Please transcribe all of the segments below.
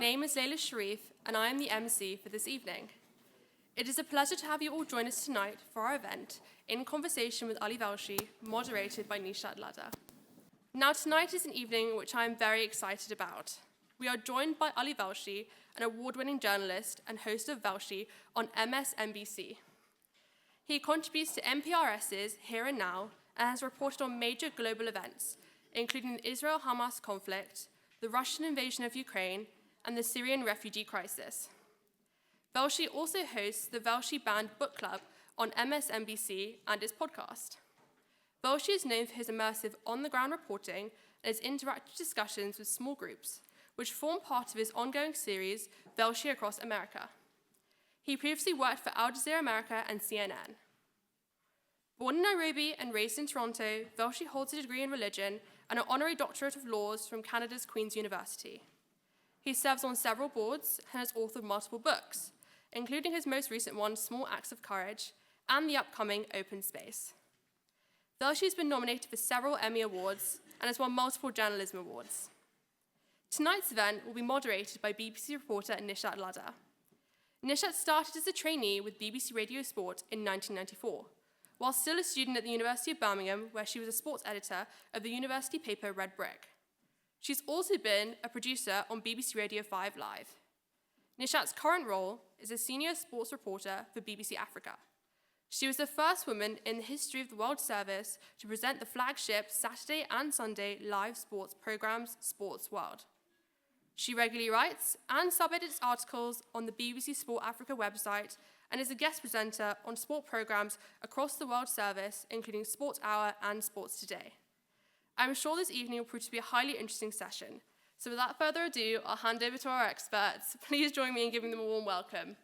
name is Layla Sharif, and I am the MC for this evening. It is a pleasure to have you all join us tonight for our event, In Conversation with Ali Velshi, moderated by Nishat Ladha. Now, tonight is an evening which I am very excited about. We are joined by Ali Velshi, an award-winning journalist and host of Velshi on MSNBC. He contributes to NPRS's Here and Now and has reported on major global events, including the Israel-Hamas conflict, the Russian invasion of Ukraine, and the Syrian refugee crisis. Velshi also hosts the Velshi Band Book Club on MSNBC and his podcast. Velshi is known for his immersive on-the-ground reporting and his interactive discussions with small groups, which form part of his ongoing series, Velshi Across America. He previously worked for Al Jazeera America and CNN. Born in Nairobi and raised in Toronto, Velshi holds a degree in religion and an honorary doctorate of laws from Canada's Queen's University. He serves on several boards and has authored multiple books, including his most recent one, Small Acts of Courage, and the upcoming Open Space. Velshi has been nominated for several Emmy Awards and has won multiple journalism awards. Tonight's event will be moderated by BBC reporter Nishat Ladha. Nishat started as a trainee with BBC Radio Sport in 1994, while still a student at the University of Birmingham, where she was a sports editor of the university paper Red Brick. She's also been a producer on BBC Radio 5 Live. Nishat's current role is a senior sports reporter for BBC Africa. She was the first woman in the history of the World Service to present the flagship Saturday and Sunday live sports programs, Sports World. She regularly writes and sub-edits articles on the BBC Sport Africa website and is a guest presenter on sport programs across the World Service, including Sports Hour and Sports Today. I'm sure this evening will prove to be a highly interesting session. So without further ado, I'll hand over to our experts. Please join me in giving them a warm welcome.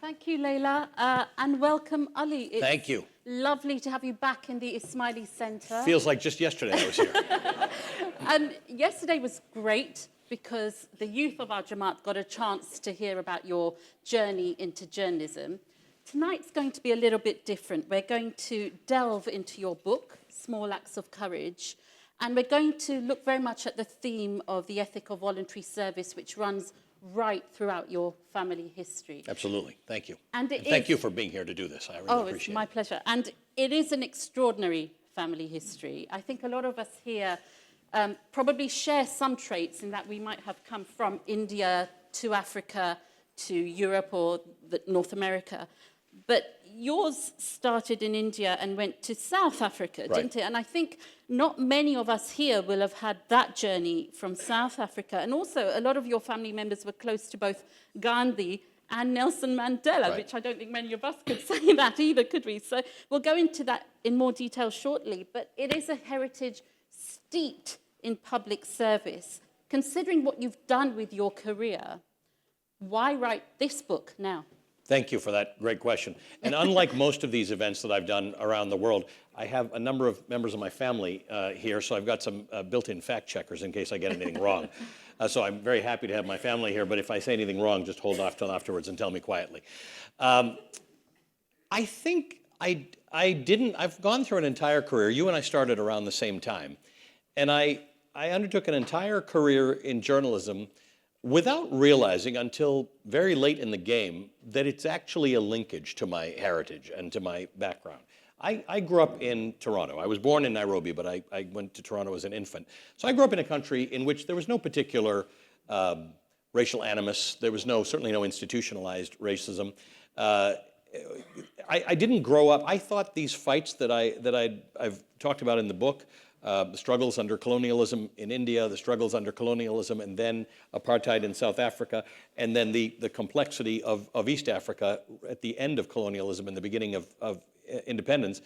Thank you, Layla, and welcome, Ali. It's Thank you. Lovely to have you back in the Ismaili Centre. Feels like just yesterday I was here. And yesterday was great because the youth of our Jamaat got a chance to hear about your journey into journalism. Tonight's going to be a little bit different. We're going to delve into your book, Small Acts of Courage, and we're going to look very much at the theme of the ethic of voluntary service, which runs right throughout your family history. Absolutely. Thank you. And thank you for being here to do this. I really appreciate it. Oh, it's my pleasure. And it is an extraordinary family history. I think a lot of us here probably share some traits in that we might have come from India to Africa to Europe or North America. But yours started in India and went to South Africa, didn't it? And I think not many of us here will have had that journey from South Africa. And also, a lot of your family members were close to both Gandhi and Nelson Mandela, which I don't think many of us could say that either, could we? So we'll go into that in more detail shortly. But it is a heritage steeped in public service. Considering what you've done with your career, why write this book now? Thank you for that great question. And unlike most of these events that I've done around the world, I have a number of members of my family here, so I've got some built-in fact checkers in case I get anything wrong. So I'm very happy to have my family here, but if I say anything wrong, just hold off till afterwards and tell me quietly. I think I've gone through an entire career. You and I started around the same time. And I undertook an entire career in journalism without realizing until very late in the game that it's actually a linkage to my heritage and to my background. I grew up in Toronto. I was born in Nairobi, but I went to Toronto as an infant. So I grew up in a country in which there was no particular racial animus. There was certainly no institutionalized racism. I didn't grow up. I thought these fights that I've talked about in the book, the struggles under colonialism in India, the struggles under colonialism, and then apartheid in South Africa, and then the complexity of East Africa at the end of colonialism and the beginning of independence.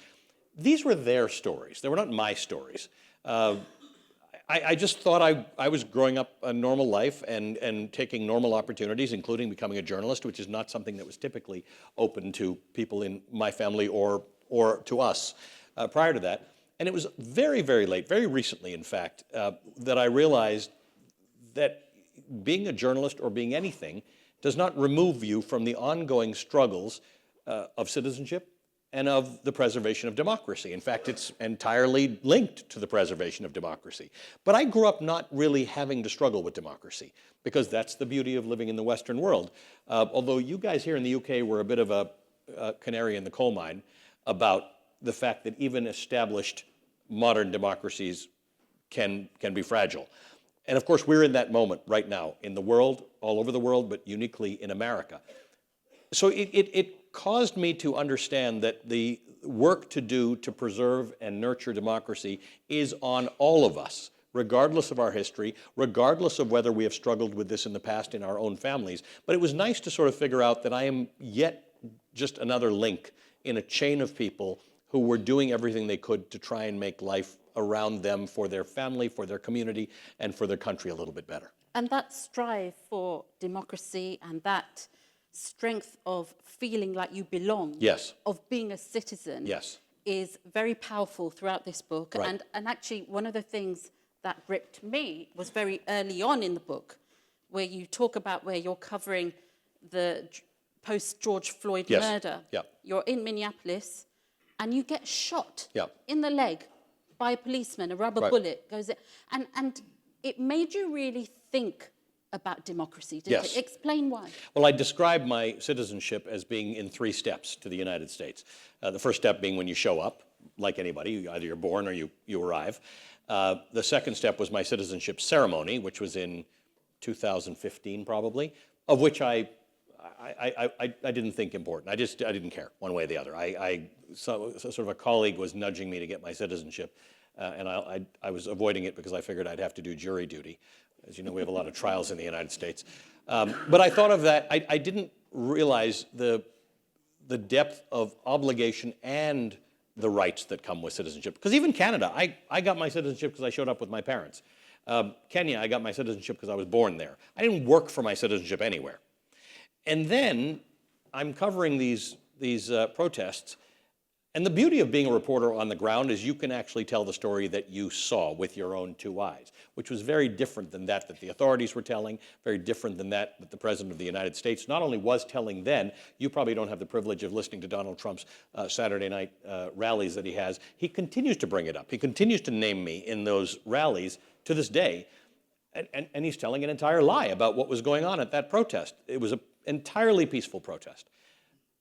These were their stories. They were not my stories. I just thought I was growing up a normal life and taking normal opportunities, including becoming a journalist, which is not something that was typically open to people in my family or to us prior to that. And it was very, very late, very recently, in fact, that I realized that being a journalist or being anything does not remove you from the ongoing struggles of citizenship and of the preservation of democracy. In fact, it's entirely linked to the preservation of democracy. But I grew up not really having to struggle with democracy, because that's the beauty of living in the Western world. Although you guys here in the UK were a bit of a canary in the coal mine about the fact that even established modern democracies can be fragile. And of course, we're in that moment right now in the world, all over the world, but uniquely in America. So it caused me to understand that the work to do to preserve and nurture democracy is on all of us, regardless of our history, regardless of whether we have struggled with this in the past in our own families. But it was nice to sort of figure out that I am yet just another link in a chain of people who were doing everything they could to try and make life around them, for their family, for their community, and for their country a little bit better. And that strive for democracy and that strength of feeling like you belong, Yes. of being a citizen, Yes. is very powerful throughout this book. Right. And actually, one of the things that gripped me was very early on in the book, where you talk about where you're covering the post-George Floyd Yes. murder. Yeah. You're in Minneapolis, and you get shot Yeah. in the leg by a policeman. A rubber Right. bullet goes in. And it made you really think about democracy, didn't Yes. it? Explain why. Well, I describe my citizenship as being in 3 steps to the United States. The first step being when you show up, like anybody, either you're born or you arrive. The second step was my citizenship ceremony, which was in 2015 probably, of which I didn't think important. I didn't care one way or the other. So sort of a colleague was nudging me to get my citizenship, and I was avoiding it because I figured I'd have to do jury duty. As you know, we have a lot of trials in the United States. But I thought of that. I didn't realize the depth of obligation and the rights that come with citizenship. Because even Canada, I got my citizenship because I showed up with my parents. Kenya, I got my citizenship because I was born there. I didn't work for my citizenship anywhere. And then I'm covering these protests, and the beauty of being a reporter on the ground is you can actually tell the story that you saw with your own 2 eyes, which was very different than that the authorities were telling, very different than that the President of the United States not only was telling then. You probably don't have the privilege of listening to Donald Trump's Saturday night rallies that he has. He continues to bring it up. He continues to name me in those rallies to this day, and he's telling an entire lie about what was going on at that protest. It was an entirely peaceful protest.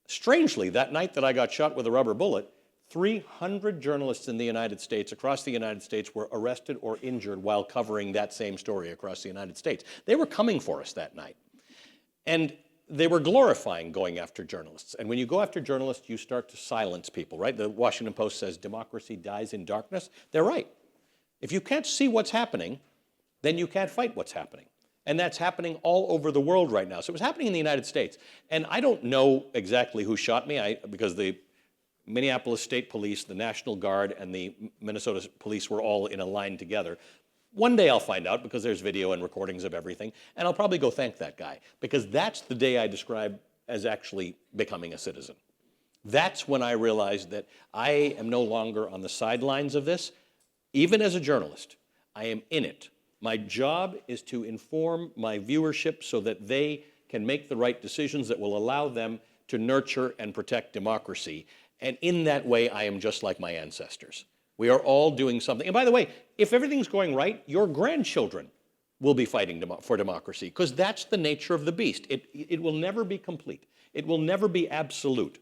Strangely, that night that I got shot with a rubber bullet, 300 journalists in the United States, across the United States, were arrested or injured while covering that same story across the United States. They were coming for us that night. And they were glorifying going after journalists. And when you go after journalists, you start to silence people, right? The Washington Post says democracy dies in darkness. They're right. If you can't see what's happening, then you can't fight what's happening. And that's happening all over the world right now. So it was happening in the United States. And I don't know exactly who shot me, because the Minneapolis State Police, the National Guard, and the Minnesota Police were all in a line together. One day I'll find out, because there's video and recordings of everything, and I'll probably go thank that guy, because that's the day I describe as actually becoming a citizen. That's when I realized that I am no longer on the sidelines of this. Even as a journalist, I am in it. My job is to inform my viewership so that they can make the right decisions that will allow them to nurture and protect democracy. And in that way, I am just like my ancestors. We are all doing something. And by the way, if everything's going right, your grandchildren will be fighting for democracy, because that's the nature of the beast. It will never be complete. It will never be absolute.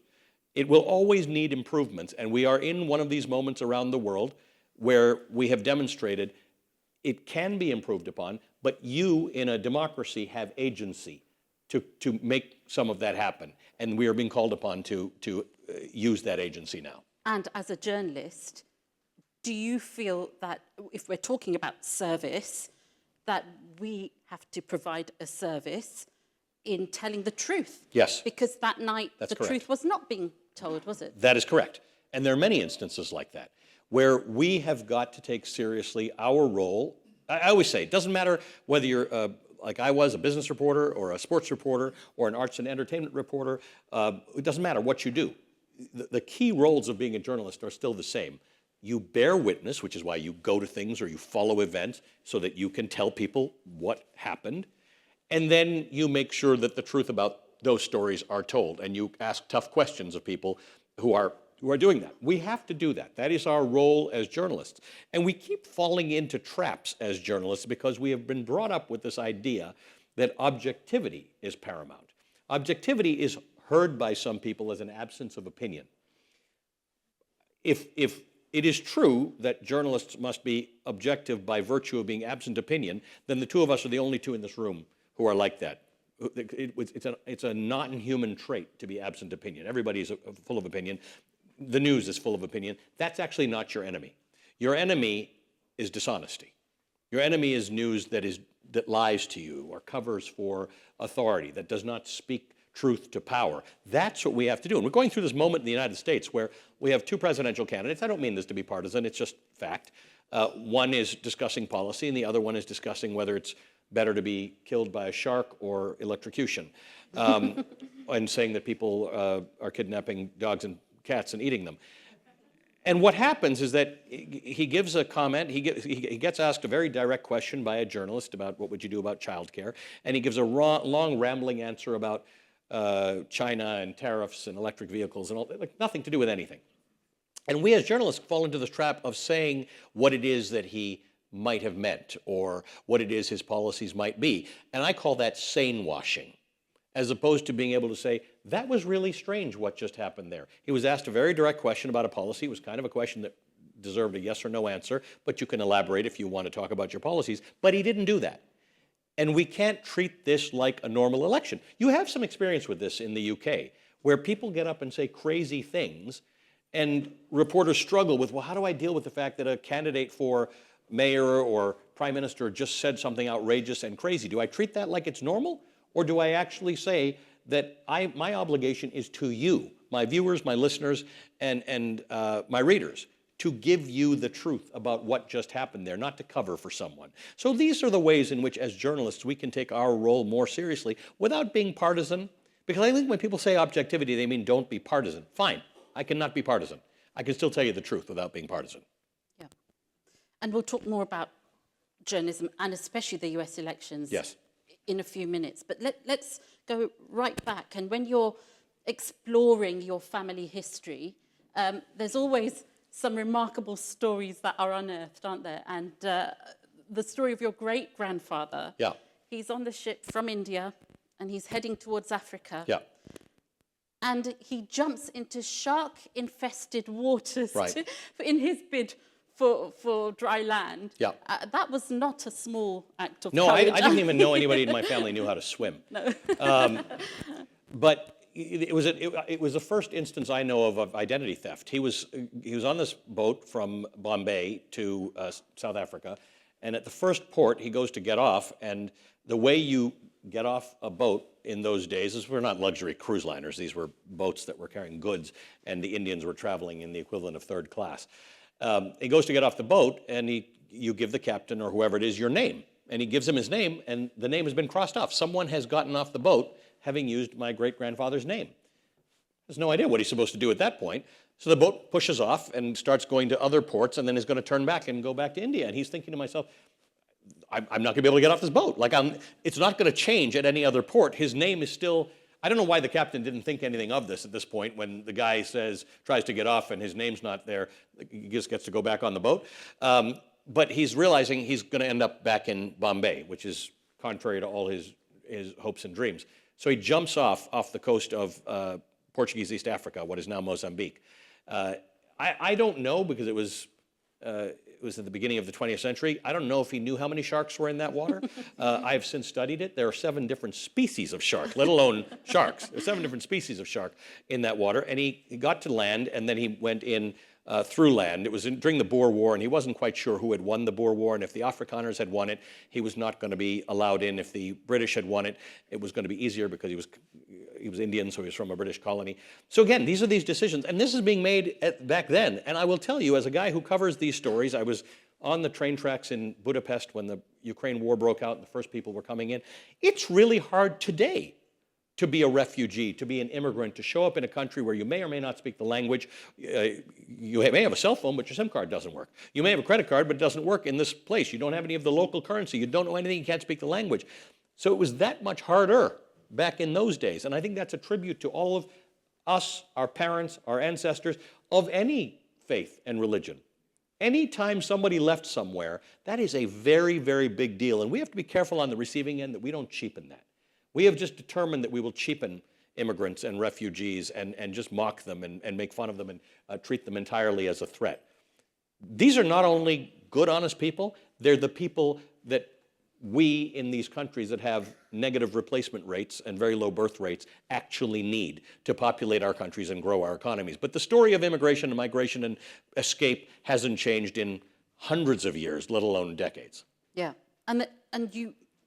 It will always need improvements. And we are in one of these moments around the world where we have demonstrated it can be improved upon, but you in a democracy have agency to make some of that happen. And we are being called upon to use that agency now. And as a journalist, do you feel that if we're talking about service, that we have to provide a service in telling the truth? Yes. Because that night, That's the correct. truth was not being told, was it? That is correct. And there are many instances like that, where we have got to take seriously our role. I always say, it doesn't matter whether you're, like I was, a business reporter or a sports reporter or an arts and entertainment reporter. It doesn't matter what you do. The key roles of being a journalist are still the same. You bear witness, which is why you go to things or you follow events so that you can tell people what happened. And then you make sure that the truth about those stories are told, and you ask tough questions of people who are doing that. We have to do that. That is our role as journalists. And we keep falling into traps as journalists because we have been brought up with this idea that objectivity is paramount. Objectivity is heard by some people as an absence of opinion. If it is true that journalists must be objective by virtue of being absent opinion, then the two of us are the only two in this room who are like that. It's a non-human trait to be absent opinion. Everybody is full of opinion. The news is full of opinion. That's actually not your enemy. Your enemy is dishonesty. Your enemy is news that lies to you or covers for authority, that does not speak truth to power. That's what we have to do. And we're going through this moment in the United States where we have two presidential candidates. I don't mean this to be partisan, it's just fact. One is discussing policy and the other one is discussing whether it's better to be killed by a shark or electrocution, and saying that people are kidnapping dogs and cats and eating them. And what happens is that he gives a comment, he gets asked a very direct question by a journalist about what would you do about childcare, and he gives a long rambling answer about China and tariffs and electric vehicles and all, like nothing to do with anything. And we as journalists fall into this trap of saying what it is that he might have meant or what it is his policies might be. And I call that sane washing, as opposed to being able to say, that was really strange what just happened there. He was asked a very direct question about a policy. It was kind of a question that deserved a yes or no answer, but you can elaborate if you want to talk about your policies. But he didn't do that. And we can't treat this like a normal election. You have some experience with this in the UK, where people get up and say crazy things, and reporters struggle with, well, how do I deal with the fact that a candidate for mayor or prime minister just said something outrageous and crazy? Do I treat that like it's normal? Or do I actually say that my obligation is to you, my viewers, my listeners, and my readers, to give you the truth about what just happened there, not to cover for someone. So these are the ways in which, as journalists, we can take our role more seriously without being partisan. Because I think when people say objectivity, they mean don't be partisan. Fine, I cannot be partisan. I can still tell you the truth without being partisan. Yeah. And we'll talk more about journalism and especially the US elections. Yes. In a few minutes. But let's go right back. And when you're exploring your family history, there's always some remarkable stories that are unearthed, aren't there? And the story of your great-grandfather, yeah. He's on the ship from India and he's heading towards Africa. Yeah. And he jumps into shark-infested waters right. in his bid for dry land. Yeah. That was not a small act of courage. No, I didn't even know anybody in my family knew how to swim. No. But it was the first instance I know of identity theft. He was on this boat from Bombay to South Africa, and at the first port he goes to get off, and the way you get off a boat in those days is we're not luxury cruise liners. These were boats that were carrying goods, and the Indians were traveling in the equivalent of third class. He goes to get off the boat, and you give the captain or whoever it is your name. And he gives him his name, and the name has been crossed off. Someone has gotten off the boat having used my great-grandfather's name. Has no idea what he's supposed to do at that point. So the boat pushes off and starts going to other ports, and then is going to turn back and go back to India. And he's thinking to myself, I'm not going to be able to get off this boat. It's not going to change at any other port. His name is still... I don't know why the captain didn't think anything of this at this point when the guy tries to get off and his name's not there. He just gets to go back on the boat. But he's realizing he's going to end up back in Bombay, which is contrary to all his hopes and dreams. So he jumps off the coast of Portuguese East Africa, what is now Mozambique. I don't know, because it was at the beginning of the 20th century. I don't know if he knew how many sharks were in that water. I have since studied it. There are 7 different species of shark, let alone sharks. There are 7 different species of shark in that water. And he got to land, and then he went in through land. It was during the Boer War, and he wasn't quite sure who had won the Boer War. And if the Afrikaners had won it, he was not going to be allowed in. If the British had won it, it was going to be easier because he was Indian, so he was from a British colony. So again, these are these decisions, and this is being made back then. And I will tell you, as a guy who covers these stories, I was on the train tracks in Budapest when the Ukraine war broke out and the first people were coming in. It's really hard today to be a refugee, to be an immigrant, to show up in a country where you may or may not speak the language. You may have a cell phone, but your SIM card doesn't work. You may have a credit card, but it doesn't work in this place. You don't have any of the local currency. You don't know anything. You can't speak the language. So it was that much harder back in those days. And I think that's a tribute to all of us, our parents, our ancestors, of any faith and religion. Anytime somebody left somewhere, that is a very, very big deal. And we have to be careful on the receiving end that we don't cheapen that. We have just determined that we will cheapen immigrants and refugees and just mock them and make fun of them and treat them entirely as a threat. These are not only good, honest people, they're the people that we in these countries that have negative replacement rates and very low birth rates actually need to populate our countries and grow our economies. But the story of immigration and migration and escape hasn't changed in hundreds of years, let alone decades. Yeah, and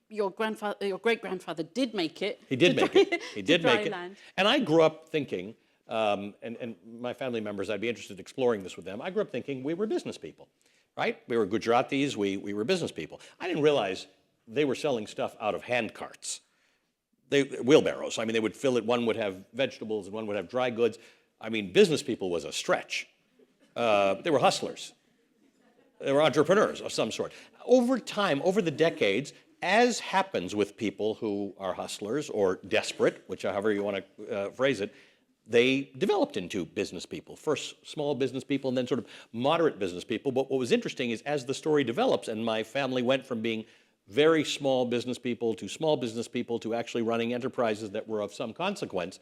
your great-grandfather did make it. He did make it. He did make it. Land. And I grew up thinking, and my family members, I'd be interested in exploring this with them. I grew up thinking we were business people, right? We were Gujaratis. We were business people. I didn't realize they were selling stuff out of hand carts, wheelbarrows. I mean, they would fill it. One would have vegetables and one would have dry goods. I mean, business people was a stretch. They were hustlers. They were entrepreneurs of some sort. Over time, over the decades, as happens with people who are hustlers or desperate, however you want to phrase it, they developed into business people. First small business people and then sort of moderate business people. But what was interesting is as the story develops and my family went from being very small business people to actually running enterprises that were of some consequence,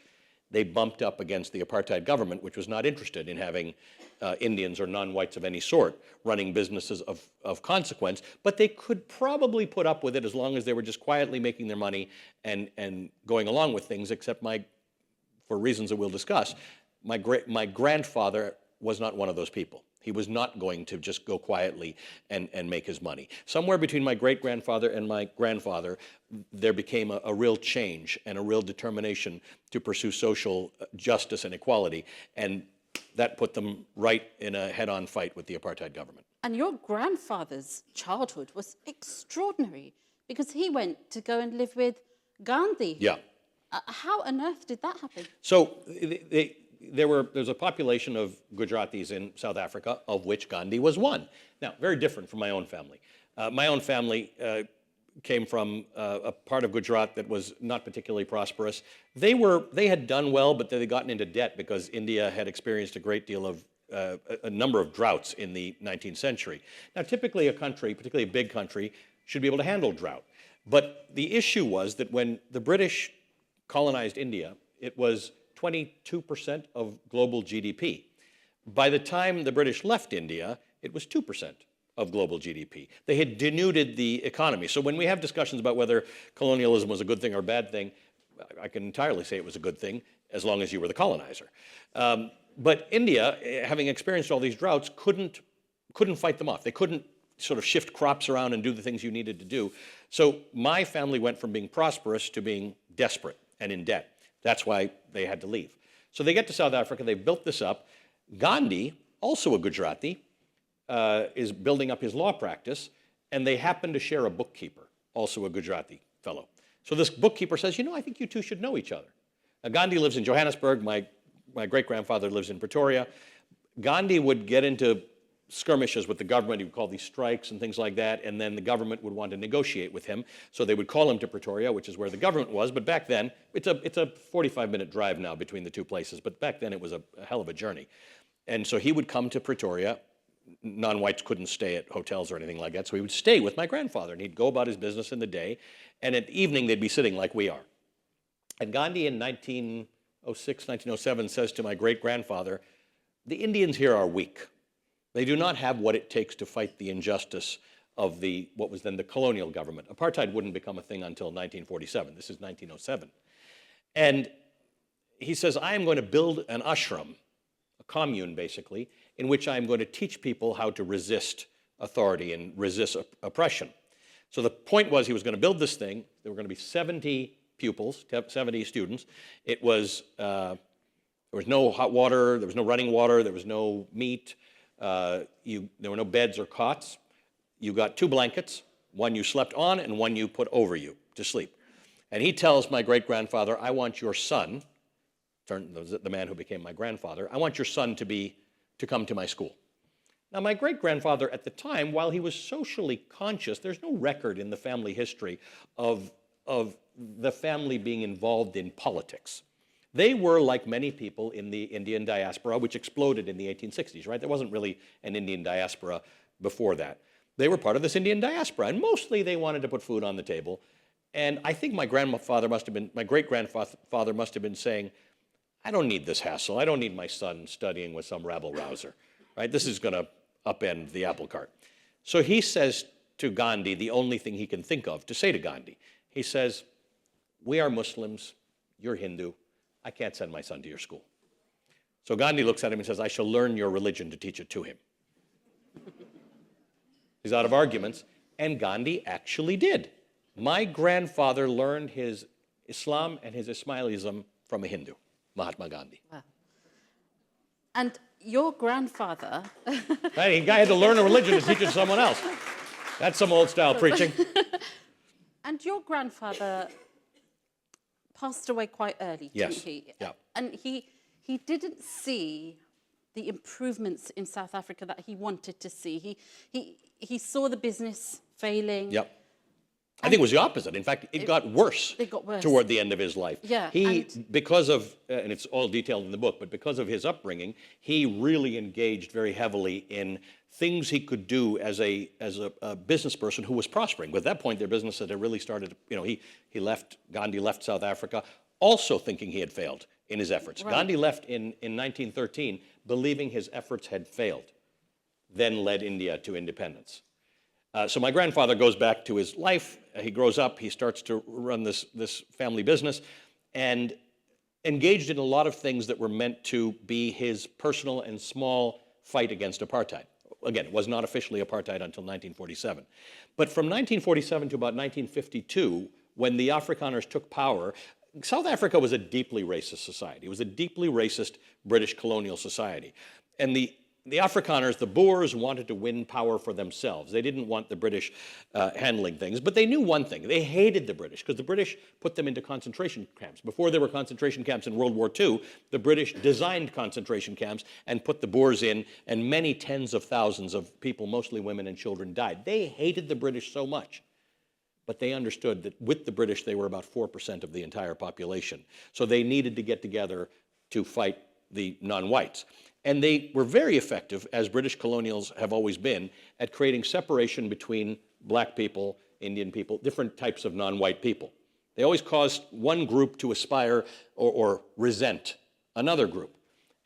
they bumped up against the apartheid government, which was not interested in having Indians or non-whites of any sort running businesses of consequence, but they could probably put up with it as long as they were just quietly making their money and going along with things, except for reasons that we'll discuss, my grandfather was not one of those people. He was not going to just go quietly and make his money. Somewhere between my great-grandfather and my grandfather, there became a real change and a real determination to pursue social justice and equality, and that put them right in a head-on fight with the apartheid government. And your grandfather's childhood was extraordinary because he went to go and live with Gandhi. Yeah. How on earth did that happen? So there's a population of Gujaratis in South Africa, of which Gandhi was one. Now, very different from my own family. My own family came from a part of Gujarat that was not particularly prosperous. They had done well, but they had gotten into debt because India had experienced a great deal of a number of droughts in the 19th century. Now, typically a country, particularly a big country, should be able to handle drought. But the issue was that when the British colonized India, it was 22% of global GDP. By the time the British left India, it was 2% of global GDP. They had denuded the economy. So when we have discussions about whether colonialism was a good thing or a bad thing, I can entirely say it was a good thing as long as you were the colonizer. But India, having experienced all these droughts, couldn't fight them off. They couldn't sort of shift crops around and do the things you needed to do. So my family went from being prosperous to being desperate and in debt. That's why they had to leave. So they get to South Africa, they built this up. Gandhi, also a Gujarati, is building up his law practice, and they happen to share a bookkeeper, also a Gujarati fellow. So this bookkeeper says, I think you two should know each other. Gandhi lives in Johannesburg, my great-grandfather lives in Pretoria. Gandhi would get into skirmishes with the government. He would call these strikes and things like that, and then the government would want to negotiate with him. So they would call him to Pretoria, which is where the government was. But back then, it's a 45-minute drive now between the two places. But back then, it was a hell of a journey. And so he would come to Pretoria. Non-whites couldn't stay at hotels or anything like that. So he would stay with my grandfather, and he'd go about his business in the day. And at evening, they'd be sitting like we are. And Gandhi in 1906, 1907 says to my great-grandfather, the Indians here are weak. They do not have what it takes to fight the injustice of what was then the colonial government. Apartheid wouldn't become a thing until 1947. This is 1907. And he says, I am going to build an ashram, a commune basically, in which I am going to teach people how to resist authority and resist oppression. So the point was he was going to build this thing. There were going to be 70 pupils, 70 students. It was, there was no hot water, there was no running water, there was no meat. There were no beds or cots. You got 2 blankets, one you slept on and one you put over you to sleep. And he tells my great-grandfather, I want your son, the man who became my grandfather, I want your son to come to my school. Now, my great-grandfather at the time, while he was socially conscious, there's no record in the family history of the family being involved in politics. They were like many people in the Indian diaspora, which exploded in the 1860s, right? There wasn't really an Indian diaspora before that. They were part of this Indian diaspora, and mostly they wanted to put food on the table. And I think my great-grandfather must have been saying, I don't need this hassle. I don't need my son studying with some rabble-rouser, right? This is going to upend the apple cart. So he says to Gandhi the only thing he can think of to say to Gandhi. He says, we are Muslims, you're Hindu, I can't send my son to your school. So Gandhi looks at him and says, I shall learn your religion to teach it to him. He's out of arguments, and Gandhi actually did. My grandfather learned his Islam and his Ismailism from a Hindu, Mahatma Gandhi. Wow. And your grandfather... Right, guy had to learn a religion to teach it to someone else. That's some old-style preaching. And your grandfather passed away quite early, didn't he? Yeah. And he didn't see the improvements in South Africa that he wanted to see. He saw the business failing. Yep. I think it was the opposite. In fact, it got worse. It got worse. Toward the end of his life. Yeah. Because of, and it's all detailed in the book, but because of his upbringing, he really engaged very heavily in things he could do as a business person who was prospering. But at that point, their business had really started, Gandhi left South Africa also thinking he had failed in his efforts. Right. Gandhi left in 1913 believing his efforts had failed, then led India to independence. So my grandfather goes back to his life. He grows up. He starts to run this family business and engaged in a lot of things that were meant to be his personal and small fight against apartheid. Again, it was not officially apartheid until 1947. But from 1947 to about 1952, when the Afrikaners took power, South Africa was a deeply racist society. It was a deeply racist British colonial society. And the Afrikaners, the Boers, wanted to win power for themselves. They didn't want the British handling things, but they knew one thing. They hated the British because the British put them into concentration camps. Before there were concentration camps in World War II, the British designed concentration camps and put the Boers in, and many tens of thousands of people, mostly women and children, died. They hated the British so much, but they understood that with the British, they were about 4% of the entire population. So they needed to get together to fight the non-whites. And they were very effective, as British colonials have always been, at creating separation between black people, Indian people, different types of non-white people. They always caused one group to aspire or resent another group.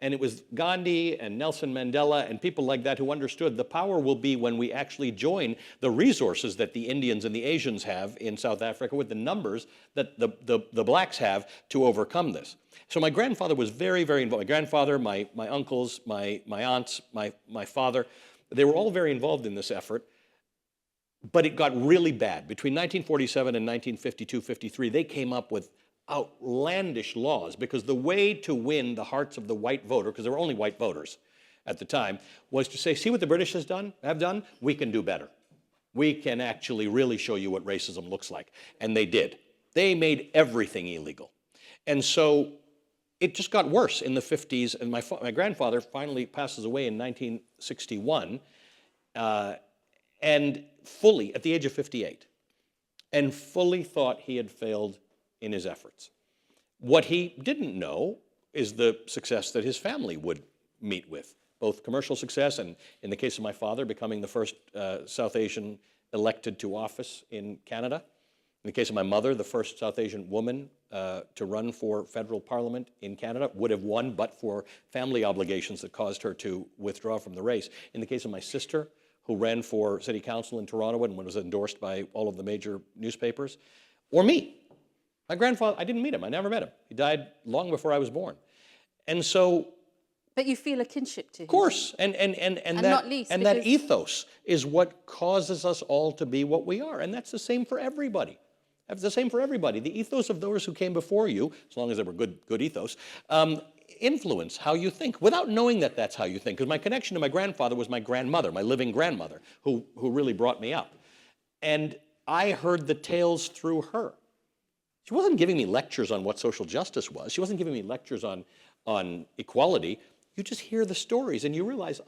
And it was Gandhi and Nelson Mandela and people like that who understood the power will be when we actually join the resources that the Indians and the Asians have in South Africa with the numbers that the blacks have to overcome this. So my grandfather was very, very involved. My grandfather, my uncles, my aunts, my father, they were all very involved in this effort. But it got really bad. Between 1947 and 1952-53, they came up with outlandish laws because the way to win the hearts of the white voter, because there were only white voters at the time, was to say, see what the British have done? We can do better. We can actually really show you what racism looks like. And they did. They made everything illegal. And so it just got worse in the 50s, and my grandfather finally passes away in 1961, and fully, at the age of 58, and fully thought he had failed in his efforts. What he didn't know is the success that his family would meet with, both commercial success and, in the case of my father, becoming the first South Asian elected to office in Canada. In the case of my mother, the first South Asian woman to run for federal parliament in Canada, would have won but for family obligations that caused her to withdraw from the race. In the case of my sister, who ran for city council in Toronto and was endorsed by all of the major newspapers, or me. My grandfather, I didn't meet him. I never met him. He died long before I was born. And so... But you feel a kinship to him. Of course. And that ethos is what causes us all to be what we are. And that's the same for everybody. That's the same for everybody. The ethos of those who came before you, as long as they were good ethos, influence how you think without knowing that that's how you think. Because my connection to my grandfather was my grandmother, my living grandmother, who really brought me up. And I heard the tales through her. She wasn't giving me lectures on what social justice was. She wasn't giving me lectures on equality. You just hear the stories and you realize,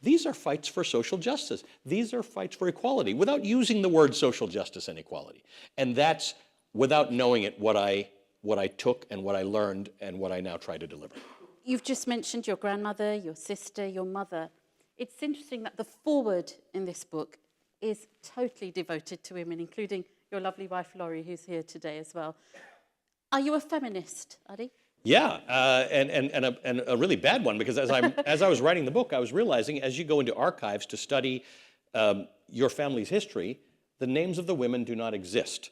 these are fights for social justice. These are fights for equality without using the word social justice and equality. And that's without knowing it, what I took and what I learned and what I now try to deliver. You've just mentioned your grandmother, your sister, your mother. It's interesting that the foreword in this book is totally devoted to women, including your lovely wife, Laurie, who's here today as well. Are you a feminist, Ali? Yeah, and a really bad one, because as I was writing the book, I was realizing as you go into archives to study your family's history, the names of the women do not exist.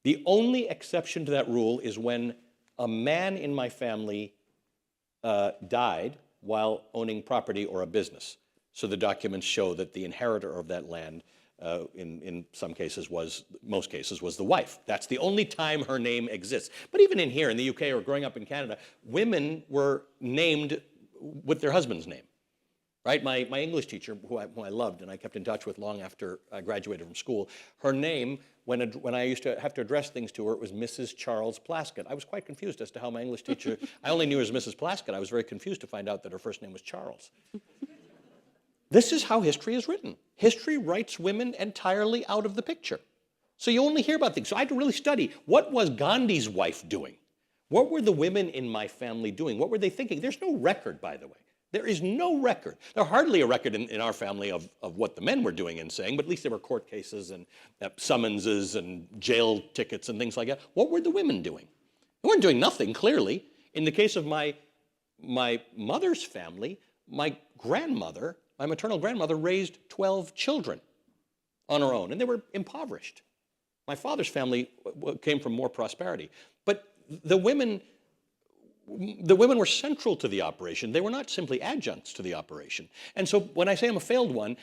The only exception to that rule is when a man in my family died while owning property or a business. So the documents show that the inheritor of that land, in some cases most cases, was the wife. That's the only time her name exists. But even in here, in the UK or growing up in Canada, women were named with their husband's name. Right? My English teacher, who I loved and I kept in touch with long after I graduated from school, her name, when I used to have to address things to her, it was Mrs. Charles Plaskett. I was quite confused as to how my English teacher, I only knew her as Mrs. Plaskett. I was very confused to find out that her first name was Charles. This is how history is written. History writes women entirely out of the picture. So you only hear about things. So I had to really study, what was Gandhi's wife doing? What were the women in my family doing? What were they thinking? There's no record, by the way. There is no record. There's hardly a record in our family of what the men were doing and saying, but at least there were court cases and summonses and jail tickets and things like that. What were the women doing? They weren't doing nothing, clearly. In the case of my mother's family, my maternal grandmother raised 12 children on her own, and they were impoverished. My father's family came from more prosperity. But the women were central to the operation. They were not simply adjuncts to the operation. And so when I say I'm a failed one,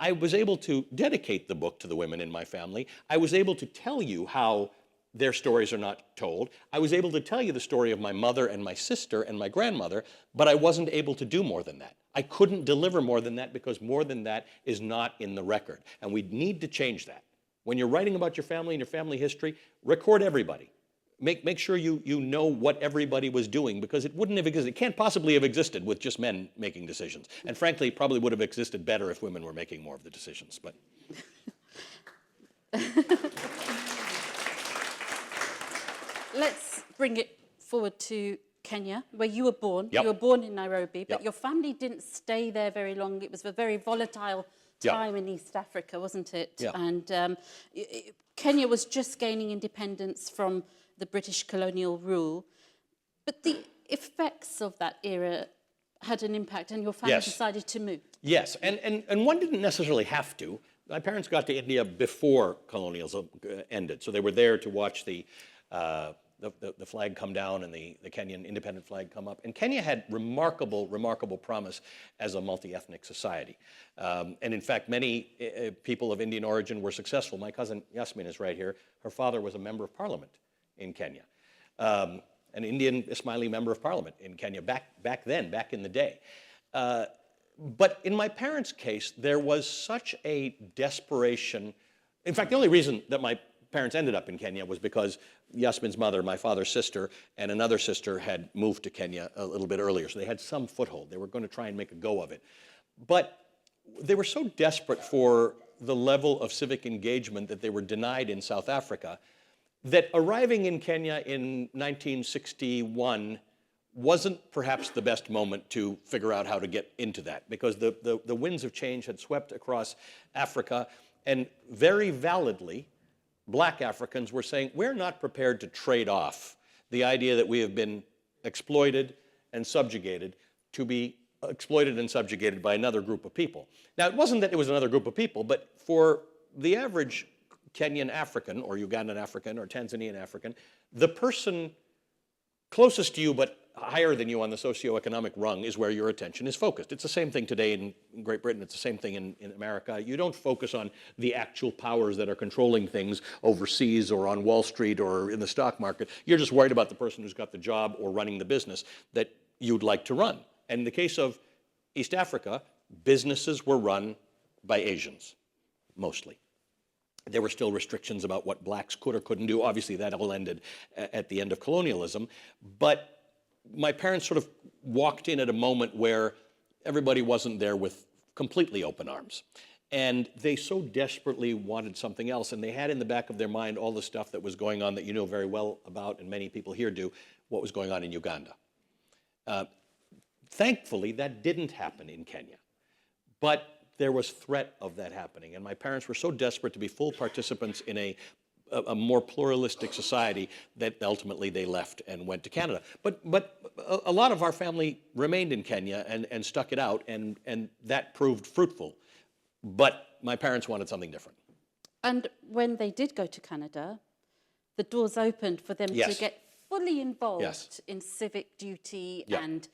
I was able to dedicate the book to the women in my family. I was able to tell you how their stories are not told. I was able to tell you the story of my mother and my sister and my grandmother, but I wasn't able to do more than that. I couldn't deliver more than that because more than that is not in the record. And we need to change that. When you're writing about your family and your family history, record everybody. Make sure you know what everybody was doing, because it wouldn't have existed. It can't possibly have existed with just men making decisions. And frankly, it probably would have existed better if women were making more of the decisions. But let's bring it forward to Kenya, where you were born. Yep. You were born in Nairobi, but Yep. your family didn't stay there very long. It was a very volatile time in East Africa, wasn't it? Yeah. And Kenya was just gaining independence from the British colonial rule. But the effects of that era had an impact, and your family decided to move. yes, and one didn't necessarily have to. My parents got to India before colonialism ended, so they were there to watch the flag come down and the Kenyan independent flag come up. And Kenya had remarkable promise as a multi-ethnic society. And in fact, many people of Indian origin were successful. My cousin Yasmin is right here. Her father was a member of parliament in Kenya, an Indian Ismaili member of parliament in Kenya back then, back in the day. But in my parents' case, there was such a desperation. In fact, the only reason that my parents ended up in Kenya was because Yasmin's mother, my father's sister, and another sister had moved to Kenya a little bit earlier, so they had some foothold. They were going to try and make a go of it. But they were so desperate for the level of civic engagement that they were denied in South Africa that arriving in Kenya in 1961 wasn't perhaps the best moment to figure out how to get into that, because the winds of change had swept across Africa, and very validly, Black Africans were saying, we're not prepared to trade off the idea that we have been exploited and subjugated to be exploited and subjugated by another group of people. Now, it wasn't that it was another group of people, but for the average Kenyan African or Ugandan African or Tanzanian African, the person closest to you but higher than you on the socioeconomic rung is where your attention is focused. It's the same thing today in Great Britain. It's the same thing in America. You don't focus on the actual powers that are controlling things overseas or on Wall Street or in the stock market. You're just worried about the person who's got the job or running the business that you'd like to run. And in the case of East Africa, businesses were run by Asians, mostly. There were still restrictions about what blacks could or couldn't do. Obviously, that all ended at the end of colonialism. But my parents sort of walked in at a moment where everybody wasn't there with completely open arms. And they so desperately wanted something else, and they had in the back of their mind all the stuff that was going on that you know very well about, and many people here do, what was going on in Uganda. Thankfully, that didn't happen in Kenya, but there was threat of that happening, and my parents were so desperate to be full participants in a more pluralistic society that ultimately they left and went to Canada. But a lot of our family remained in Kenya and stuck it out, and that proved fruitful. But my parents wanted something different. And when they did go to Canada, the doors opened for them Yes. to get fully involved Yes. in civic duty Yeah. and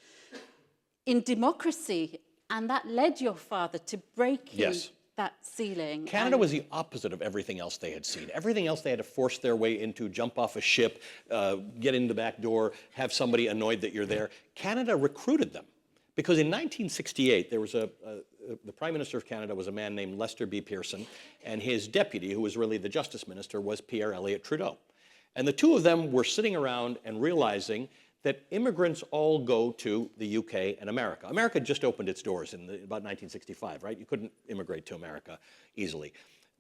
in democracy. And that led your father to breaking Yes. that ceiling. Canada and was the opposite of everything else they had seen. Everything else they had to force their way into, jump off a ship, get in the back door, have somebody annoyed that you're there. Canada recruited them. Because in 1968, there was the Prime Minister of Canada was a man named Lester B. Pearson, and his deputy, who was really the Justice Minister, was Pierre Elliott Trudeau. And the two of them were sitting around and realizing that immigrants all go to the UK and America. America just opened its doors in about 1965, right? You couldn't immigrate to America easily.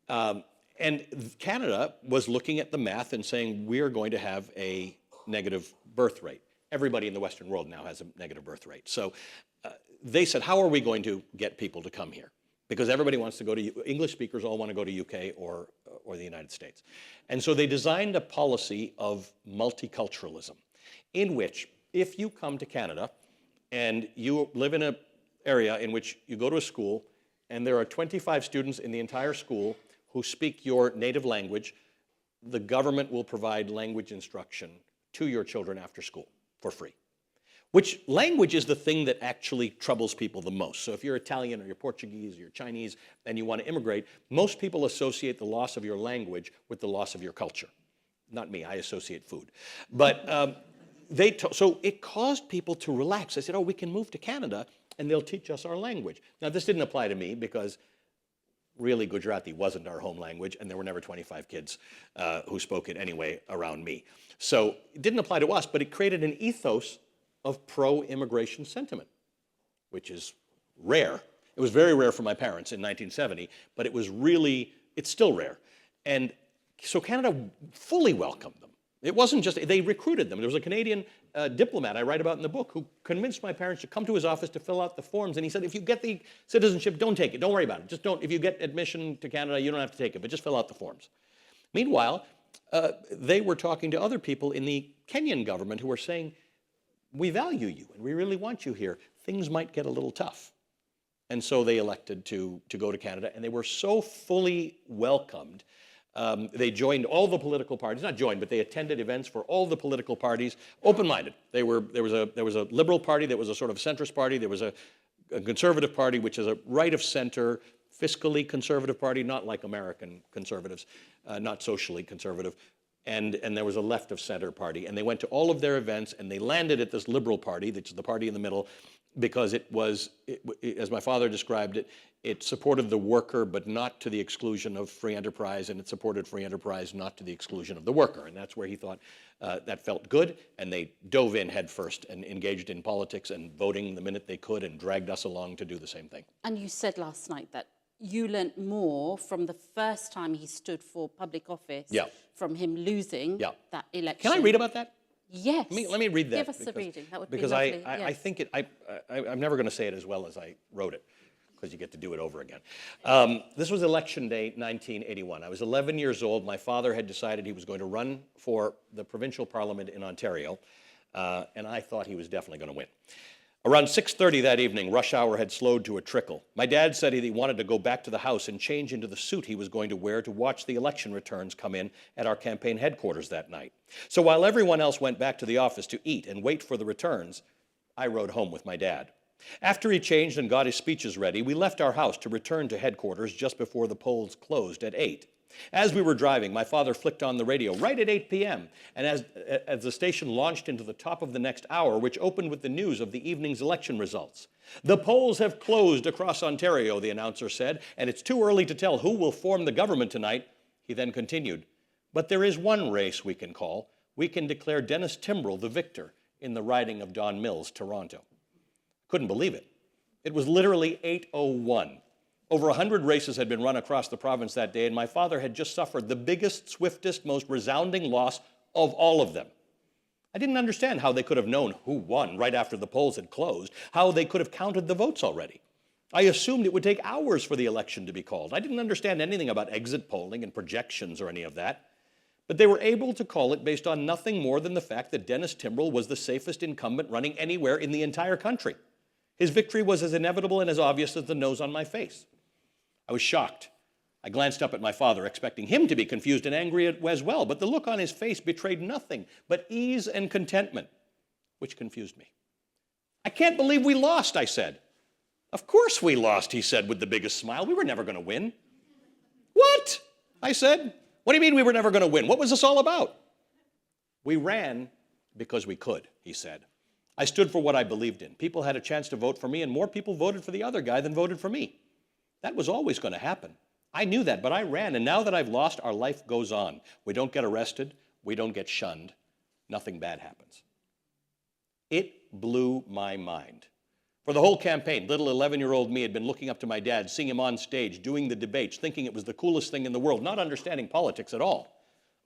And Canada was looking at the math and saying, we're going to have a negative birth rate. Everybody in the Western world now has a negative birth rate. So they said, how are we going to get people to come here? Because everybody wants to go to, English speakers all want to go to UK or the United States. And so they designed a policy of multiculturalism, in which if you come to Canada and you live in an area in which you go to a school and there are 25 students in the entire school who speak your native language, the government will provide language instruction to your children after school for free. Which language is the thing that actually troubles people the most. So if you're Italian or you're Portuguese or you're Chinese and you want to immigrate, most people associate the loss of your language with the loss of your culture. Not me, I associate food. But so it caused people to relax. They said, oh, we can move to Canada and they'll teach us our language. Now this didn't apply to me because really Gujarati wasn't our home language and there were never 25 kids who spoke it anyway around me. So it didn't apply to us, but it created an ethos of pro-immigration sentiment, which is rare. It was very rare for my parents in 1970, but it was really, it's still rare. And so Canada fully welcomed them. It wasn't just, they recruited them. There was a Canadian diplomat I write about in the book who convinced my parents to come to his office to fill out the forms. And he said, if you get the citizenship, don't take it. Don't worry about it. Just don't, if you get admission to Canada, you don't have to take it, but just fill out the forms. Meanwhile, they were talking to other people in the Kenyan government who were saying, we value you and we really want you here. Things might get a little tough. And so they elected to go to Canada, and they were so fully welcomed. They joined all the political parties, not joined, but they attended events for all the political parties, open-minded. There was a liberal party that was a sort of centrist party. There was a conservative party, which is a right-of-center, fiscally conservative party, not like American conservatives, not socially conservative. And there was a left-of-center party. And they went to all of their events, and they landed at this liberal party, which is the party in the middle, because it was, as my father described it, it supported the worker, but not to the exclusion of free enterprise, and it supported free enterprise, not to the exclusion of the worker. And that's where he thought that felt good, and they dove in headfirst and engaged in politics and voting the minute they could and dragged us along to do the same thing. And you said last night that you learnt more from the first time he stood for public office, from him losing that election. Can I read about that? Yes. Let me read that. Give us a reading. That would be because lovely. I think I'm never going to say it as well as I wrote it, because you get to do it over again. This was election day 1981. I was 11 years old. My father had decided he was going to run for the provincial parliament in Ontario, and I thought he was definitely going to win. Around 6:30 that evening, rush hour had slowed to a trickle. My dad said he wanted to go back to the house and change into the suit he was going to wear to watch the election returns come in at our campaign headquarters that night. So while everyone else went back to the office to eat and wait for the returns, I rode home with my dad. After he changed and got his speeches ready, we left our house to return to headquarters just before the polls closed at 8. As we were driving, my father flicked on the radio right at 8 p.m., and as the station launched into the top of the next hour, which opened with the news of the evening's election results. The polls have closed across Ontario, the announcer said, and it's too early to tell who will form the government tonight. He then continued, but there is one race we can call. We can declare Dennis Timbrell the victor in the riding of Don Mills, Toronto. Couldn't believe it. It was literally 8:01. Over 100 races had been run across the province that day, and my father had just suffered the biggest, swiftest, most resounding loss of all of them. I didn't understand how they could have known who won right after the polls had closed, how they could have counted the votes already. I assumed it would take hours for the election to be called. I didn't understand anything about exit polling and projections or any of that. But they were able to call it based on nothing more than the fact that Dennis Timbrell was the safest incumbent running anywhere in the entire country. His victory was as inevitable and as obvious as the nose on my face. I was shocked. I glanced up at my father, expecting him to be confused and angry as well, but the look on his face betrayed nothing but ease and contentment, which confused me. "I can't believe we lost," I said. "Of course we lost," he said with the biggest smile. "We were never going to win." "What?" I said. "What do you mean we were never going to win? What was this all about?" "We ran because we could," he said. "I stood for what I believed in. People had a chance to vote for me, and more people voted for the other guy than voted for me. That was always going to happen. I knew that, but I ran, and now that I've lost, our life goes on. We don't get arrested. We don't get shunned. Nothing bad happens." It blew my mind. For the whole campaign, little 11-year-old me had been looking up to my dad, seeing him on stage, doing the debates, thinking it was the coolest thing in the world, not understanding politics at all.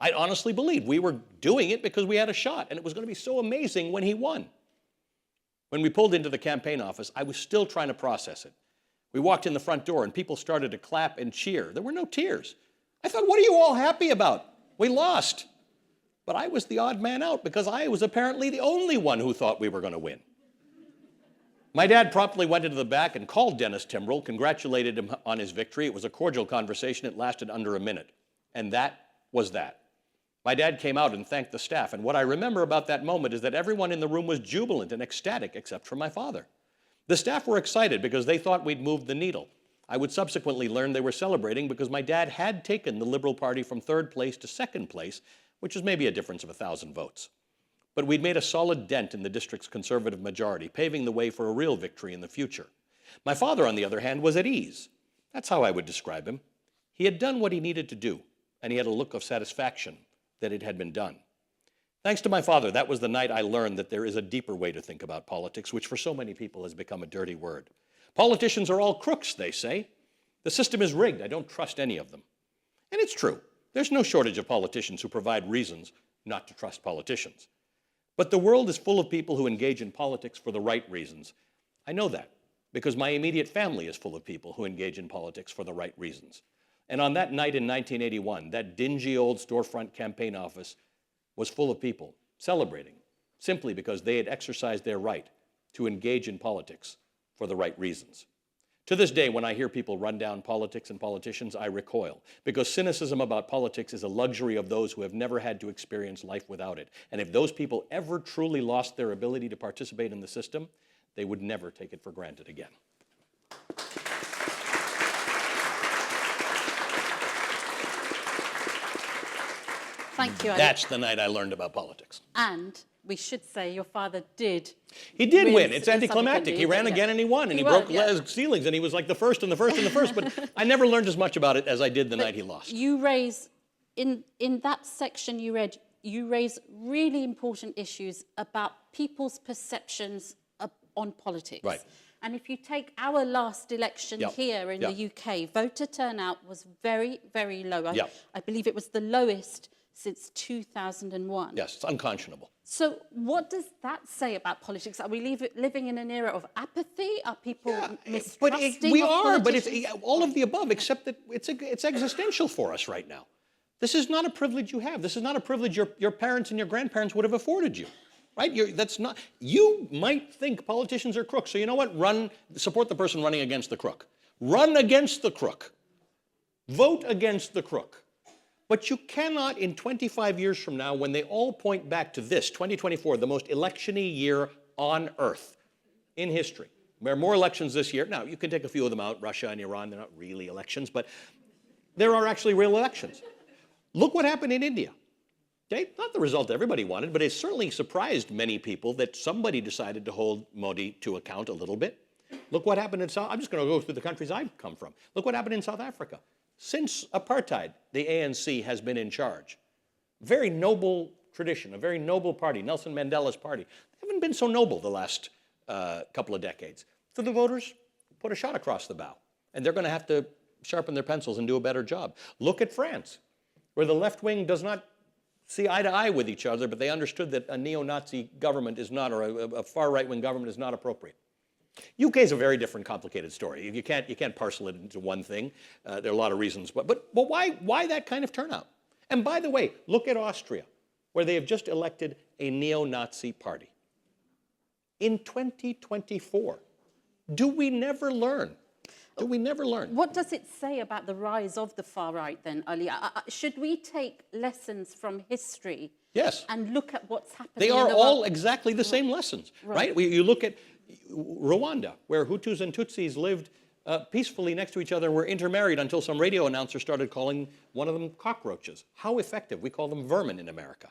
I honestly believed we were doing it because we had a shot, and it was going to be so amazing when he won. When we pulled into the campaign office, I was still trying to process it. We walked in the front door, and people started to clap and cheer. There were no tears. I thought, what are you all happy about? We lost. But I was the odd man out because I was apparently the only one who thought we were going to win. My dad promptly went into the back and called Dennis Timbrell, congratulated him on his victory. It was a cordial conversation. It lasted under a minute. And that was that. My dad came out and thanked the staff. And what I remember about that moment is that everyone in the room was jubilant and ecstatic except for my father. The staff were excited because they thought we'd moved the needle. I would subsequently learn they were celebrating because my dad had taken the Liberal Party from third place to second place, which is maybe a difference of 1,000 votes. But we'd made a solid dent in the district's Conservative majority, paving the way for a real victory in the future. My father, on the other hand, was at ease. That's how I would describe him. He had done what he needed to do, and he had a look of satisfaction that it had been done. Thanks to my father, that was the night I learned that there is a deeper way to think about politics, which for so many people has become a dirty word. Politicians are all crooks, they say. The system is rigged. I don't trust any of them. And it's true. There's no shortage of politicians who provide reasons not to trust politicians. But the world is full of people who engage in politics for the right reasons. I know that because my immediate family is full of people who engage in politics for the right reasons. And on that night in 1981, that dingy old storefront campaign office was full of people celebrating simply because they had exercised their right to engage in politics for the right reasons. To this day, when I hear people run down politics and politicians, I recoil, because cynicism about politics is a luxury of those who have never had to experience life without it. And if those people ever truly lost their ability to participate in the system, they would never take it for granted again. Thank you, Ali. That's the night I learned about politics. And we should say your father did. He did win. in It's anticlimactic. He ran again and he won, and he broke ceilings, and he was like the first and the first and the first. But I never learned as much about it as I did the night he lost. You raise, in that section you read, you raise really important issues about people's perceptions on politics. Right. And if you take our last election here in the UK, voter turnout was very, very low. I believe it was the lowest since 2001. Yes, it's unconscionable. So what does that say about politics? Are we living in an era of apathy? Are people mistrusting we are, but it's politicians? all of the above, except that it's existential for us right now. This is not a privilege you have. This is not a privilege your parents and your grandparents would have afforded you, right? You might think politicians are crooks, so you know what? Support the person running against the crook. Run against the crook. Vote against the crook. But you cannot, in 25 years from now, when they all point back to this, 2024, the most election-y year on earth in history. There are more elections this year. Now, you can take a few of them out, Russia and Iran, they're not really elections, but there are actually real elections. Look what happened in India. Okay? Not the result everybody wanted, but it certainly surprised many people that somebody decided to hold Modi to account a little bit. Look what happened in I'm just going to go through the countries I've come from. Look what happened in South Africa. Since apartheid, the ANC has been in charge. Very noble tradition, a very noble party, Nelson Mandela's party. They haven't been so noble the last couple of decades. So the voters put a shot across the bow. and they're going to have to sharpen their pencils and do a better job. Look at France, where the left wing does not see eye to eye with each other, but they understood that a neo-Nazi government is not, or a far right-wing government is not appropriate. UK is a very different, complicated story. You can't parcel it into one thing. There are a lot of reasons, but why that kind of turnout? And by the way, look at Austria, where they have just elected a neo-Nazi party. In 2024, do we never learn? Do we never learn? What does it say about the rise of the far right then, Ali? Should we take lessons from history? Yes. And look at what's happening? They are all exactly the same lessons, right? You look at Rwanda, where Hutus and Tutsis lived peacefully next to each other and were intermarried until some radio announcer started calling one of them cockroaches. How effective? We call them vermin in America.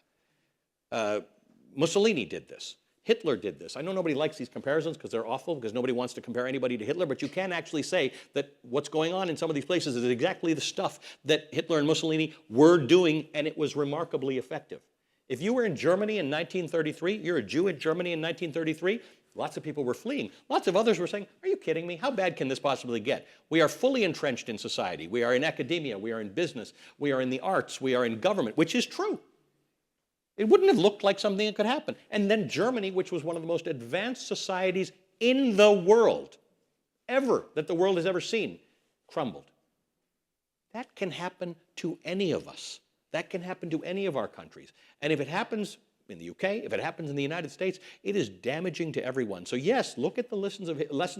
Mussolini did this. Hitler did this. I know nobody likes these comparisons because they're awful, because nobody wants to compare anybody to Hitler, but you can actually say that what's going on in some of these places is exactly the stuff that Hitler and Mussolini were doing, and it was remarkably effective. If you were in Germany in 1933, you're a Jew in Germany in 1933, lots of people were fleeing. Lots of others were saying, are you kidding me? How bad can this possibly get? We are fully entrenched in society. We are in academia. We are in business. We are in the arts. We are in government, which is true. It wouldn't have looked like something that could happen. And then Germany, which was one of the most advanced societies in the world, ever, that the world has ever seen, crumbled. That can happen to any of us. That can happen to any of our countries. And if it happens in the UK, if it happens in the United States, it is damaging to everyone. So yes, look at the lessons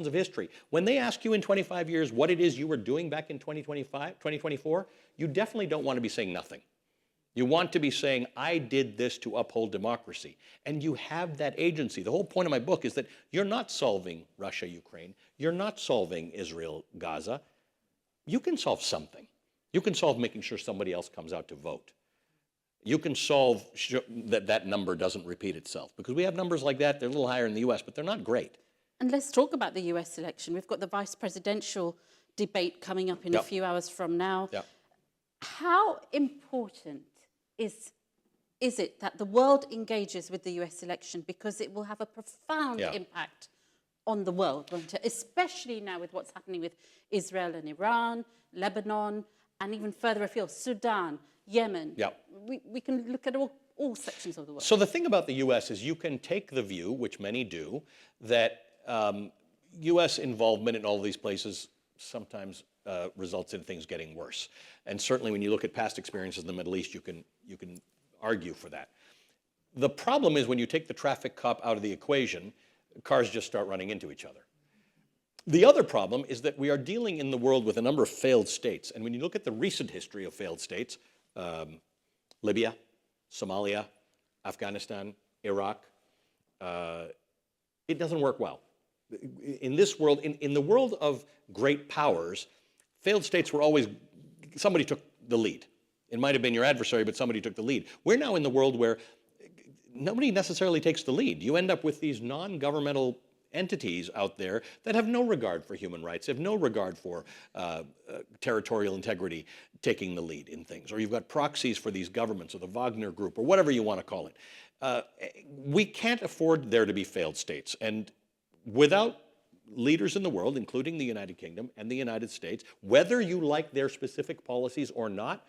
of history. When they ask you in 25 years what it is you were doing back in 2024, you definitely don't want to be saying nothing. You want to be saying, I did this to uphold democracy. And you have that agency. The whole point of my book is that you're not solving Russia, Ukraine. You're not solving Israel, Gaza. You can solve something. You can solve making sure somebody else comes out to vote. You can solve that number doesn't repeat itself. Because we have numbers like that. They're a little higher in the US, but they're not great. And let's talk about the US election. We've got the vice presidential debate coming up in a few hours from now. How important is it that the world engages with the US election, because it will have a profound impact on the world, won't it? Especially now with what's happening with Israel and Iran, Lebanon, and even further afield, Sudan, Yemen. We can look at all sections of the world. So the thing about the US is you can take the view, which many do, that US involvement in all these places sometimes results in things getting worse. And certainly when you look at past experiences in the Middle East, you can argue for that. The problem is when you take the traffic cop out of the equation, cars just start running into each other. The other problem is that we are dealing in the world with a number of failed states. And when you look at the recent history of failed states, Libya, Somalia, Afghanistan, Iraq, it doesn't work well. In this world, in the world of great powers, failed states were always, somebody took the lead. It might have been your adversary, but somebody took the lead. We're now in the world where nobody necessarily takes the lead. You end up with these non-governmental entities out there that have no regard for human rights, have no regard for territorial integrity taking the lead in things. Or you've got proxies for these governments, or the Wagner Group, or whatever you want to call it. We can't afford there to be failed states. And without leaders in the world, including the United Kingdom and the United States, whether you like their specific policies or not,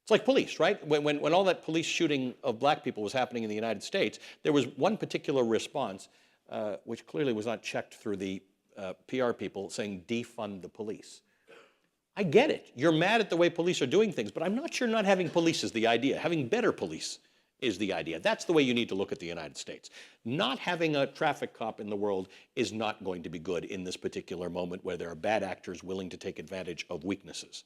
it's like police, right? When all that police shooting of black people was happening in the United States, there was one particular response, which clearly was not checked through the PR people, saying defund the police. I get it. You're mad at the way police are doing things, but I'm not sure not having police is the idea. Having better police is the idea. That's the way you need to look at the United States. Not having a traffic cop in the world is not going to be good in this particular moment where there are bad actors willing to take advantage of weaknesses.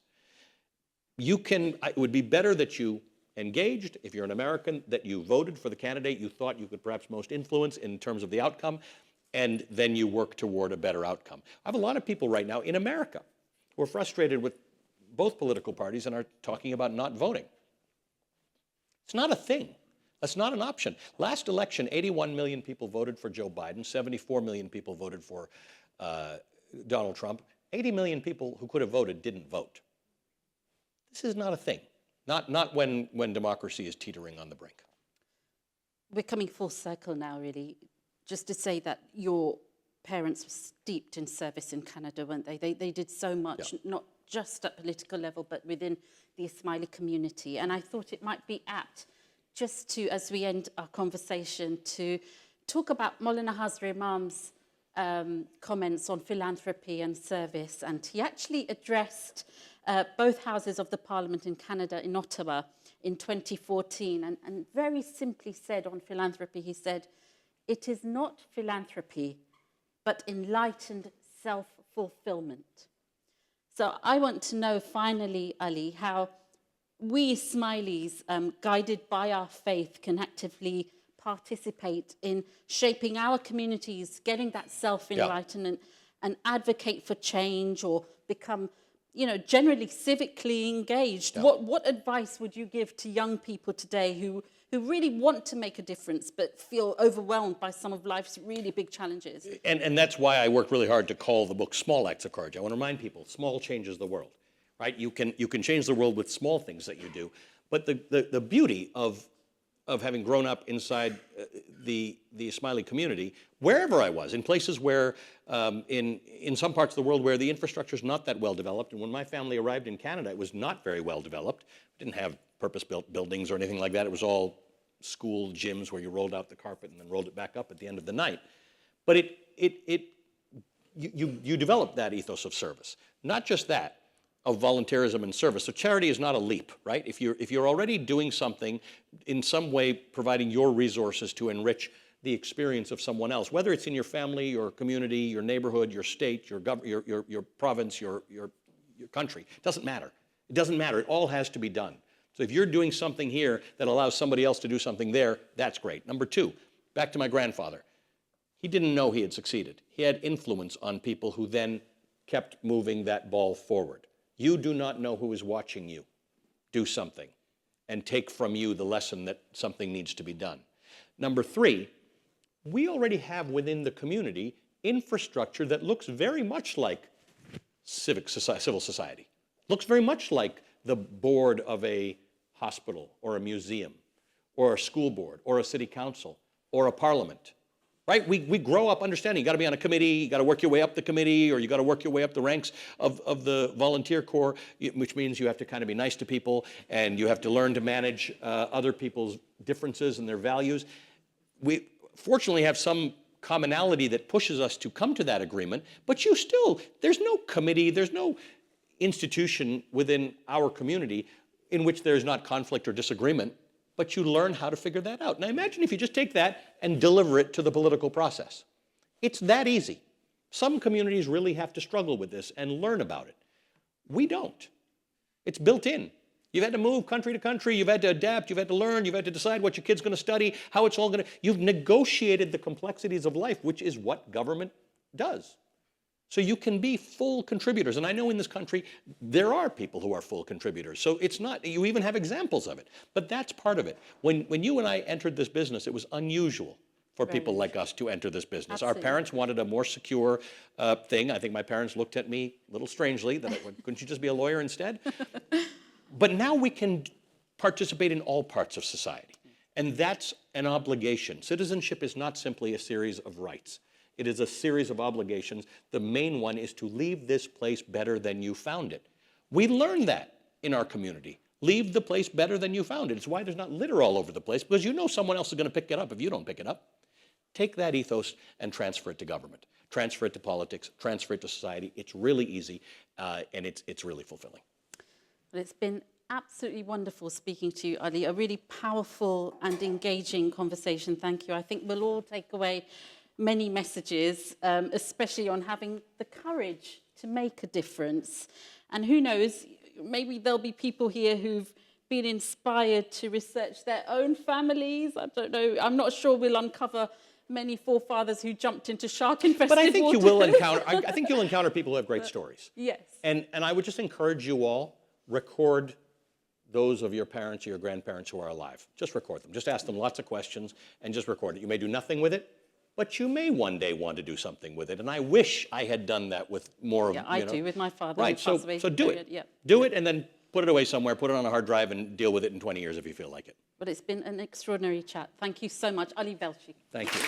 It would be better that you engaged, if you're an American, that you voted for the candidate you thought you could perhaps most influence in terms of the outcome, and then you work toward a better outcome. I have a lot of people right now in America who are frustrated with both political parties and are talking about not voting. It's not a thing. That's not an option. Last election, 81 million people voted for Joe Biden, 74 million people voted for Donald Trump. 80 million people who could have voted didn't vote. This is not a thing. Not when democracy is teetering on the brink. We're coming full circle now, really. Just to say that your parents were steeped in service in Canada, weren't they? They did so much, not just at political level, but within the Ismaili community. And I thought it might be apt just to, as we end our conversation, to talk about Maulana Hazare Imam's comments on philanthropy and service. And he actually addressed both houses of the Parliament in Canada, in Ottawa, in 2014, and very simply said on philanthropy, he said, "It is not philanthropy, but enlightened self-fulfillment." So I want to know, finally, Ali, how we Ismailis, guided by our faith, can actively participate in shaping our communities, getting that self-enlightenment, and advocate for change or become, generally civically engaged. What advice would you give to young people today who really want to make a difference but feel overwhelmed by some of life's really big challenges? And that's why I work really hard to call the book Small Acts of Courage. I want to remind people, small changes the world, right? You can change the world with small things that you do. But the beauty of having grown up inside the Ismaili community, wherever I was, in places where, in some parts of the world where the infrastructure is not that well developed, and when my family arrived in Canada, it was not very well developed. We didn't have purpose-built buildings or anything like that. It was all school gyms where you rolled out the carpet and then rolled it back up at the end of the night. But you develop that ethos of service. Not just that, of volunteerism and service. So charity is not a leap, right? If you're already doing something, in some way providing your resources to enrich the experience of someone else, whether it's in your family, your community, your neighborhood, your state, your province, your country, it doesn't matter. It doesn't matter. It all has to be done. So if you're doing something here that allows somebody else to do something there, that's great. Number two, back to my grandfather. He didn't know he had succeeded. He had influence on people who then kept moving that ball forward. You do not know who is watching you do something and take from you the lesson that something needs to be done. Number three, we already have within the community infrastructure that looks very much like civil society. Looks very much like the board of a hospital or a museum or a school board or a city council or a parliament. Right? We grow up understanding you got to be on a committee, you got to work your way up the committee, or you got to work your way up the ranks of the volunteer corps, which means you have to kind of be nice to people and you have to learn to manage other people's differences and their values. We fortunately have some commonality that pushes us to come to that agreement, but there's no committee, there's no institution within our community in which there's not conflict or disagreement. But you learn how to figure that out. Now imagine if you just take that and deliver it to the political process. It's that easy. Some communities really have to struggle with this and learn about it. We don't. It's built in. You've had to move country to country, you've had to adapt, you've had to learn, you've had to decide what your kid's going to study, how it's all going to... You've negotiated the complexities of life, which is what government does. So you can be full contributors. And I know in this country, there are people who are full contributors. So it's not, you even have examples of it. But that's part of it. When you and I entered this business, it was unusual for people like us to enter this business. Absolutely. Our parents wanted a more secure thing. I think my parents looked at me a little strangely, that couldn't you just be a lawyer instead? But now we can participate in all parts of society. And that's an obligation. Citizenship is not simply a series of rights. It is a series of obligations. The main one is to leave this place better than you found it. We learned that in our community. Leave the place better than you found it. It's why there's not litter all over the place, because you know someone else is going to pick it up if you don't pick it up. Take that ethos and transfer it to government. Transfer it to politics. Transfer it to society. It's really easy, and it's really fulfilling. Well, it's been absolutely wonderful speaking to you, Ali. A really powerful and engaging conversation. Thank you. I think we'll all take away many messages, especially on having the courage to make a difference. And who knows, maybe there'll be people here who've been inspired to research their own families. I don't know. I'm not sure we'll uncover many forefathers who jumped into shark-infested water. But I think water. you will encounter. I think you'll encounter people who have great stories. Yes. And I would just encourage you all, record those of your parents or your grandparents who are alive. Just record them. Just ask them lots of questions and just record it. You may do nothing with it, but you may one day want to do something with it. And I wish I had done that with more of, I do with my father. Right, so do it. Yeah. Do it and then put it away somewhere, put it on a hard drive and deal with it in 20 years if you feel like it. But it's been an extraordinary chat. Thank you so much. Ali Velshi. Thank you.